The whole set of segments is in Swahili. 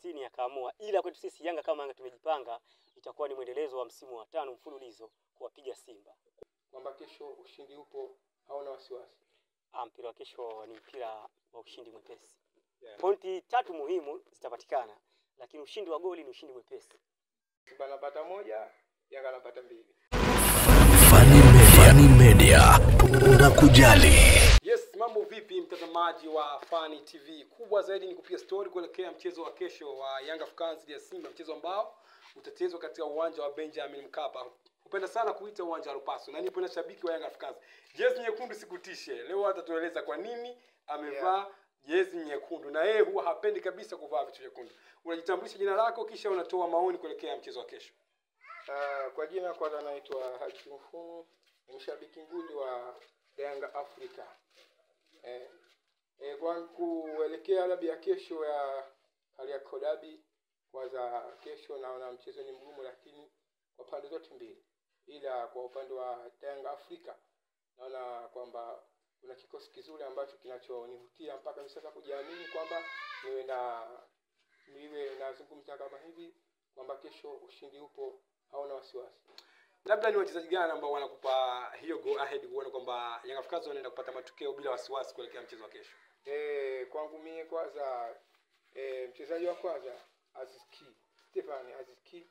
90 akaamua, ila kwetu sisi Yanga kama Yanga tumejipanga, itakuwa ni mwendelezo wa msimu wa 5 mfululizo kuwapiga Simba. Kwamba kesho ushindi upo, hauna wasiwasi. Mpira wa kesho ni mpira wa ushindi mwepesi. Pointi 3 muhimu zitapatikana, lakini ushindi wa goli ni ushindi mwepesi. Simba anapata 1, Yanga anapata 2. Fani Media, tunakujali. Yes, mambo vipi mtazamaji wa Fani TV? Kubwa zaidi ni kupiga story kuelekea mchezo wa kesho wa Young Africans dhidi ya Simba, mchezo ambao utachezwa katika uwanja wa Benjamin Mkapa. Upenda sana kuita uwanja wa Lupaso, na nipo na shabiki wa Young Africans. Jezi nyekundu sikutishe. Leo atatueleza kwa nini amevaa jezi nyekundu, na yeye huwa hapendi kabisa kuvaa vitu vyekundu. Unajitambulisha jina lako kisha unatoa maoni kuelekea mchezo wa kesho. Kwa jina kwanza naitwa Haji Mfumu, ni mshabiki nguli wa Young Africa. Kwa kuelekea labi ya kesho ya Kariakoo Derby, kwanza kesho naona mchezo ni mgumu, lakini kwa pande zote mbili. Ila kwa upande wa Young Africa naona kwamba kuna kikosi kizuri ambacho kinachonivutia mpaka hivi sasa kujiamini kwamba niwe nazungumza kama hivi kwamba kesho ushindi upo, hauna wasiwasi. Labda ni wachezaji gani ambao wanakupa hiyo go ahead kuona kwamba Young Africans wanaenda kupata matokeo bila wasiwasi kuelekea mchezo wa kesho? Kwangu mimi kwanza mchezaji wa kwanza Stefan Aziz Ki.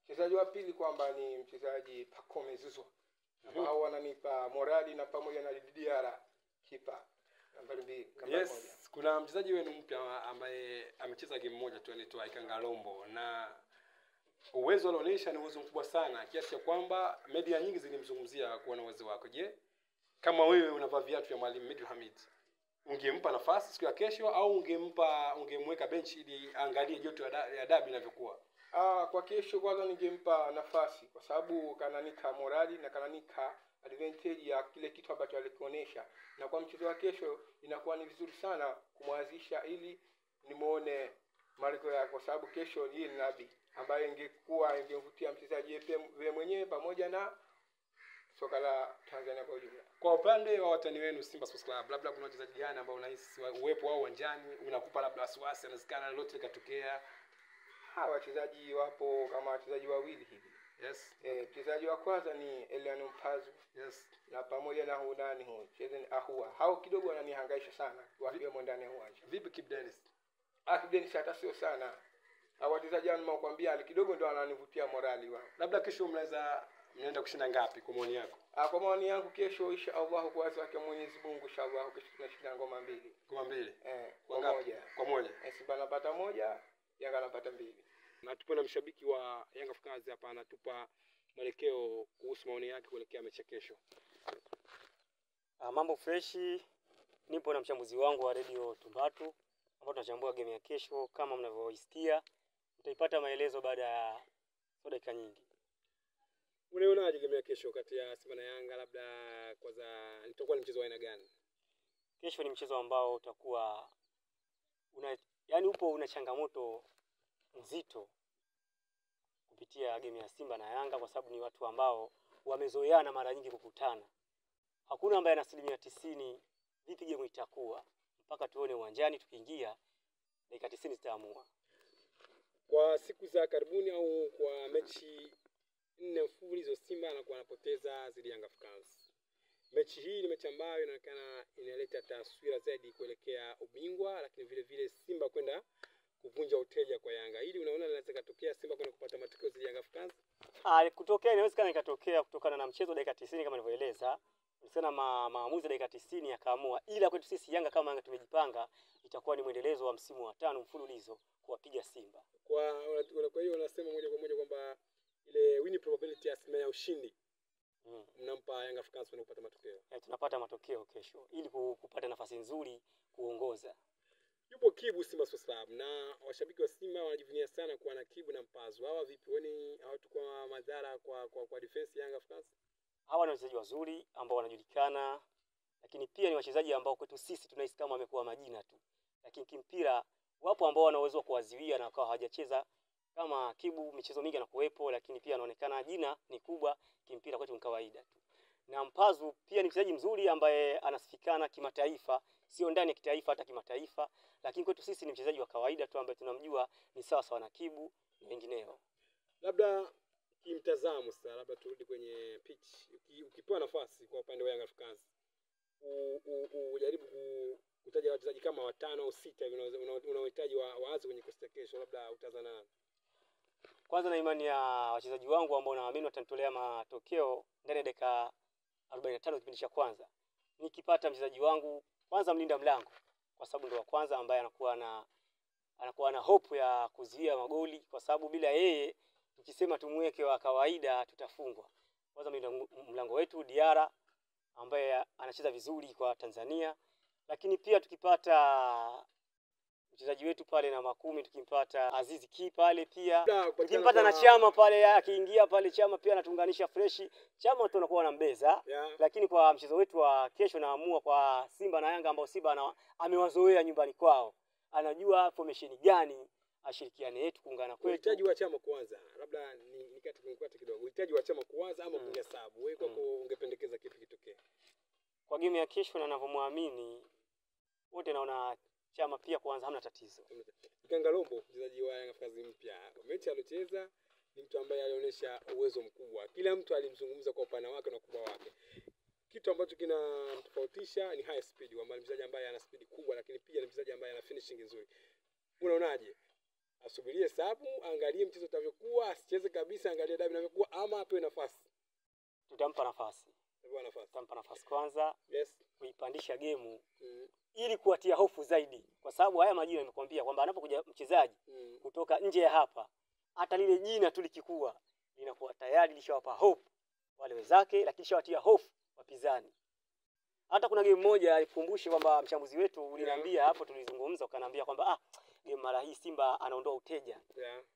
Mchezaji wa pili kwamba ni mchezaji Pacome Zouzoua. Ambao wananipa morali na pamoja na Didiara kipa nambari 2 kama moja. Yes, kuna mchezaji wenu mpya ambaye amecheza game moja tu, anaitwa Ikanga Lombo, na uwezo anaonyesha ni uwezo mkubwa sana kiasi cha kwamba media nyingi zilimzungumzia kuona uwezo wake. Je, kama wewe unavaa viatu vya Mwalimu Meddie Hamid, ungempa nafasi siku ya kesho au ungemweka bench ili angalie joto ya dabi inavyokuwa? Kwa kesho kwanza ningempa nafasi kwa sababu kananika morali na kananika advantage ya kile kitu ambacho alikionyesha, na kwa mchezo wa kesho inakuwa ni vizuri sana kumwanzisha ili nimuone mariko yake, kwa sababu kesho hii ni dabi ambayo ingevutia mchezaji yeye mwenyewe pamoja na soka la Tanzania kwa ujumla. Kwa upande wa watani wenu Simba Sports Club, labda kuna wachezaji gani ambao unahisi uwepo wao uwanjani unakupa labda wasiwasi, inawezekana lolote likatokea? Wachezaji wapo kama wachezaji wawili hivi. Yes. Mchezaji wa kwanza ni Elian Mpazu. Yes. Na pamoja na Hunani Chezen Ahua. Hao kidogo wananihangaisha sana wakiwa ndani ya uwanja. Vipi Kip Dennis? Kip Dennis hata sio sana. Hao wachezaji wanaokuambia kidogo ndio wananivutia morali wao. Labda kesho mnaenda kushinda ngapi kwa maoni yako? Kwa maoni yangu kesho inshallah kwa uwezo wake Mwenyezi Mungu inshallah kesho tunashinda ngoma 2. Ngoma 2? Kwa moja. Kwa moja. Simba anapata 1, Yanga anapata 2. Na tupo na mshabiki wa Young Africans hapa, anatupa mwelekeo kuhusu maoni yake kuelekea mechi kesho. Mambo freshi, nipo na mchambuzi wangu wa Radio Tumbatu ambao tunachambua game ya kesho. Kama mnavyoisikia, mtaipata maelezo baada ya dakika nyingi. Unaonaje game ya kesho kati ya Simba na Yanga? Labda kwanza itakuwa ni mchezo wa aina gani? Kesho ni mchezo ambao utakuwa una changamoto nzito kupitia game ya Simba na Yanga, kwa sababu ni watu ambao wamezoeana mara nyingi kukutana. Hakuna ambaye ana 90% vipi game itakuwa, mpaka tuone uwanjani tukiingia dakika 90 zitaamua. Kwa siku za karibuni au kwa mechi 4 mfululizo Simba anakuwa anapoteza dhidi ya Young Africans. Mechi hii ni mechi ambayo inaonekana inaleta taswira zaidi kuelekea ubingwa, lakini vile vile Simba kwenda kuvunja uteja kwa Yanga. Hili unaona linaweza kutokea Simba kwenda kupata matokeo dhidi ya Young Africans? Kutokea inawezekana ikatokea kutokana na mchezo dakika 90 kama nilivyoeleza. Nisema maamuzi dakika 90 akaamua, ila kwetu sisi Yanga kama Yanga tumejipanga, itakuwa ni mwendelezo wa msimu wa 5 mfululizo kuwapiga Simba. Kwa hiyo unasema moja kwa moja kwamba ile win probability ya ushindi mnampa Young Africans kwenda kupata matokeo. Tunapata matokeo kesho ili kupata nafasi nzuri kuongoza. Yupo Kibu Simba Sports Club, na washabiki wa Simba wanajivunia sana kuwa na Kibu na Mpazu. Hawa vipi? Wani hawatakuwa madhara kwa defense ya Young Africans? Hawa ni wachezaji wazuri ambao wanajulikana, lakini pia ni wachezaji ambao kwetu sisi tunahisi kama wamekuwa majina tu. Lakini kimpira wapo ambao wana uwezo wa kuwaziwia na kwa hawajacheza kama Kibu michezo mingi anakuepo, lakini pia anaonekana jina ni kubwa kimpira kwetu ni kawaida tu. Na Mpazu pia ni mchezaji mzuri ambaye anasifikana kimataifa, sio ndani ya kitaifa hata kimataifa. lakini kwetu sisi ni mchezaji wa kawaida tu ambaye tunamjua ni sawa sawa na Kibu na wengineo. Labda kimtazamo sasa, labda turudi kwenye pitch. Ukipewa nafasi kwa upande wa Young Africans, ujaribu kutaja wachezaji kama 5 au 6 hivi unaohitaji waanze kwenye kosta kesho, labda utazana nani? Kwanza na imani ya wachezaji wangu ambao naamini watanitolea matokeo ndani ya dakika 45 kipindi cha kwanza. Nikipata mchezaji wangu kwanza mlinda mlango, kwa sababu ndio wa kwanza ambaye anakuwa na hope ya kuzuia magoli, kwa sababu bila yeye tukisema tumweke wa kawaida tutafungwa. Kwanza mlinda mlango wetu Diara ambaye anacheza vizuri kwa Tanzania, lakini pia tukipata mchezaji wetu pale na 10, tukimpata Azizi Ki pale pia, tukimpata na Chama pale, akiingia pale Chama pia anatuunganisha fresh. Chama tunakuwa na mbeza, lakini kwa mchezo wetu wa kesho naamua kwa Simba na Yanga ambao Simba amewazoea nyumbani kwao, anajua formation gani ashirikiane yetu kuungana kwetu. Uhitaji wa Chama kuanza, labda nikate kidogo, uhitaji wa Chama kuanza ama kuja sabu, wewe kwako ungependekeza kipi kitokee kwa game ya kesho? Na ninavyomuamini wote naona Chama pia kuanza hamna tatizo. Ikangalombo mchezaji wa Yanga Africans mpya, mechi aliocheza ni mtu ambaye alionyesha uwezo mkubwa, kila mtu alimzungumza kwa upana wake na ukubwa wake. Kitu ambacho kinamtofautisha ni high speed, kwamba mchezaji ambaye ana speed kubwa, lakini pia ni mchezaji ambaye ana finishing nzuri. Unaonaje, asubirie sabu, angalie mchezo utavyokuwa, asicheze kabisa, angalie dabi inavyokuwa, ama apewe nafasi? Tutampa nafasi. Tutampa nafasi kwanza, kuipandisha game ili kuatia hofu zaidi, kwa sababu haya majina nimekwambia kwamba anapokuja mchezaji kutoka nje ya hapa, hata lile jina tu likikua linakuwa tayari lishawapa hope wale wenzake, lakini lishawatia hofu wapinzani. Hata kuna game moja alikumbusha kwamba mchambuzi wetu uliniambia hapo, tulizungumza ukaniambia kwamba game mara hii Simba anaondoa uteja.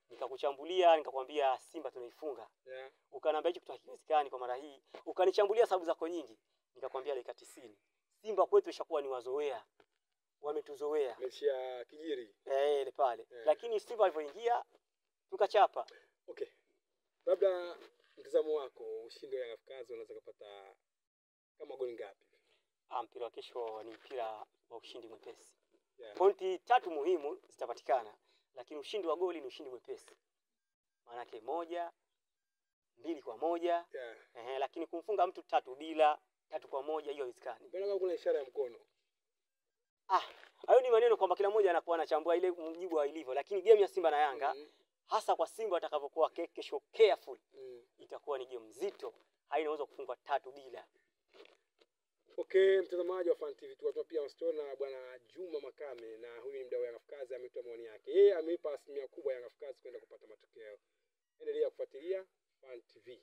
Nikakuchambulia nikakwambia Simba tunaifunga. Ukaniambia hicho kitu hakiwezekani kwa mara hii. Ukanichambulia sababu zako nyingi. Nikakwambia dakika 90. Simba kwetu ishakuwa ni wazoea. Wametuzoea. Mechi ya Kijiri. Ile pale. Lakini Simba alipoingia tukachapa. Okay. Labda mtazamo wako, ushindi wa Young Africans unaweza kupata kama goli ngapi? Mpira wa kesho ni mpira wa ushindi mwepesi. Pointi 3 muhimu zitapatikana, lakini ushindi wa goli ni ushindi mwepesi. Maana yake 1, 2-1. Lakini kumfunga mtu 3-0, 3-1 hiyo haiwezekani. Mbona kuna ishara ya mkono? Hayo ni maneno kwamba kila mmoja anakuwa anachambua ile mjibu wa ilivyo, lakini game ya Simba na Yanga hasa kwa Simba atakavyokuwa kesho careful, itakuwa ni game nzito, hainaweza kufungwa 3-0. Okay, mtazamaji wa Fan TV, tuwatoa pia story na bwana Juma Makame, na huyu ni mdau wa Young Africans, ametoa maoni yake. Yeye ameipa asilimia kubwa Young Africans kwenda kupata matokeo. Endelea kufuatilia Fan TV.